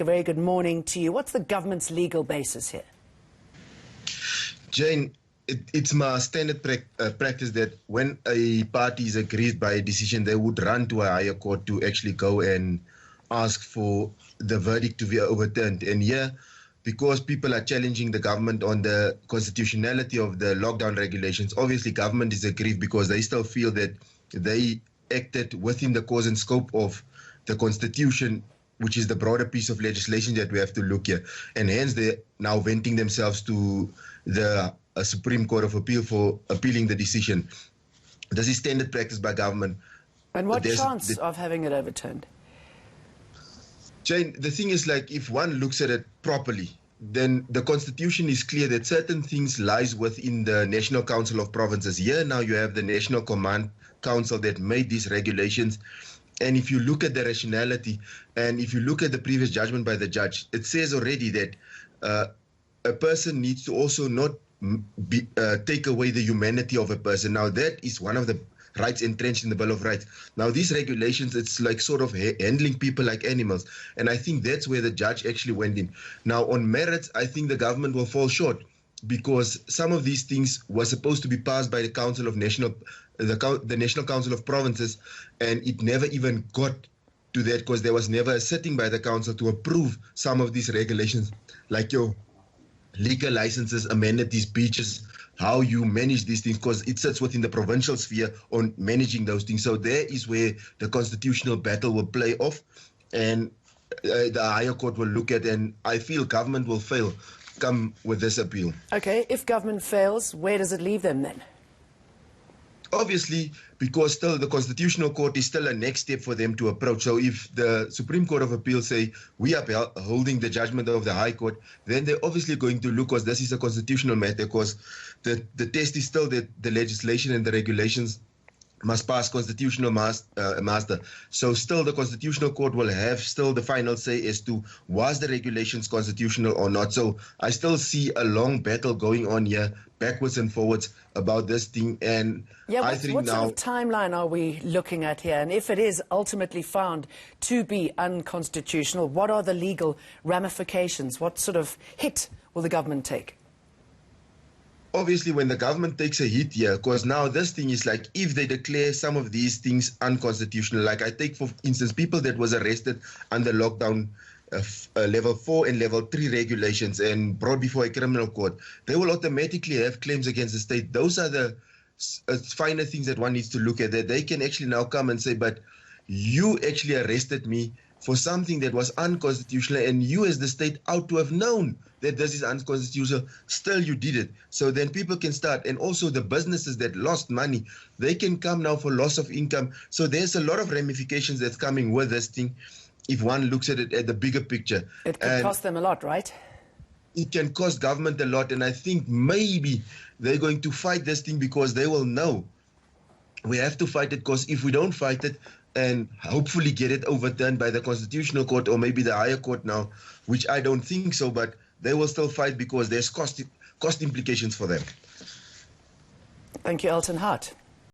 A very good morning to you. What's the government's legal basis here? Jane, it's my standard practice that when a party is aggrieved by a decision, they would run to a higher court to actually go and ask for the verdict to be overturned. And here, because people are challenging the government on the constitutionality of the lockdown regulations, obviously government is aggrieved because they still feel that they acted within the cause and scope of the Constitution, which is the broader piece of legislation that we have to look here. And hence they're now venting themselves to the Supreme Court of Appeal for appealing the decision. This is standard practice by government. And what chance of having it overturned? Jane, the thing is, like, if one looks at it properly, then the Constitution is clear that certain things lies within the National Council of Provinces. Here now you have the National Command Council that made these regulations. And if you look at the rationality, and if you look at the previous judgment by the judge, it says already that a person needs to also not take away the humanity of a person. Now, that is one of the rights entrenched in the Bill of Rights. Now, these regulations, it's like sort of handling people like animals. And I think that's where the judge actually went in. Now, on merits, I think the government will fall short, because some of these things were supposed to be passed by the the National Council of Provinces, and it never even got to that because there was never a sitting by the council to approve some of these regulations, like your liquor licenses, amenities, beaches, how you manage these things, because it sits within the provincial sphere on managing those things. So there is where the constitutional battle will play off, and the higher court will look at, and I feel government will fail come with this appeal. Okay, if government fails, where does it leave them then? Obviously, because still the Constitutional Court is still a next step for them to approach. So if the Supreme Court of Appeal say we are holding the judgment of the High Court, then they're obviously going to look, because this is a constitutional matter, because the test is still that the legislation and the regulations must pass constitutional master. So still the Constitutional Court will have still the final say as to was the regulations constitutional or not. So I still see a long battle going on here, backwards and forwards, about this thing. And yeah, I think what now, sort of timeline are we looking at here? And if it is ultimately found to be unconstitutional, what are the legal ramifications? What sort of hit will the government take? Obviously, when the government takes a hit here, because now this thing is like, if they declare some of these things unconstitutional, like I take, for instance, people that was arrested under lockdown level 4 and level 3 regulations and brought before a criminal court, they will automatically have claims against the state. Those are the finer things that one needs to look at, that they can actually now come and say, but you actually arrested me for something that was unconstitutional, and you as the state ought to have known that this is unconstitutional, still you did it. So then people can start, and also the businesses that lost money, they can come now for loss of income. So there's a lot of ramifications that's coming with this thing if one looks at it at the bigger picture. It could cost them a lot, right? It can cost government a lot, and I think maybe they're going to fight this thing because they will know we have to fight it, because if we don't fight it and hopefully get it overturned by the Constitutional Court or maybe the higher court now, which I don't think so, but they will still fight because there's cost implications for them. Thank you, Elton Hart.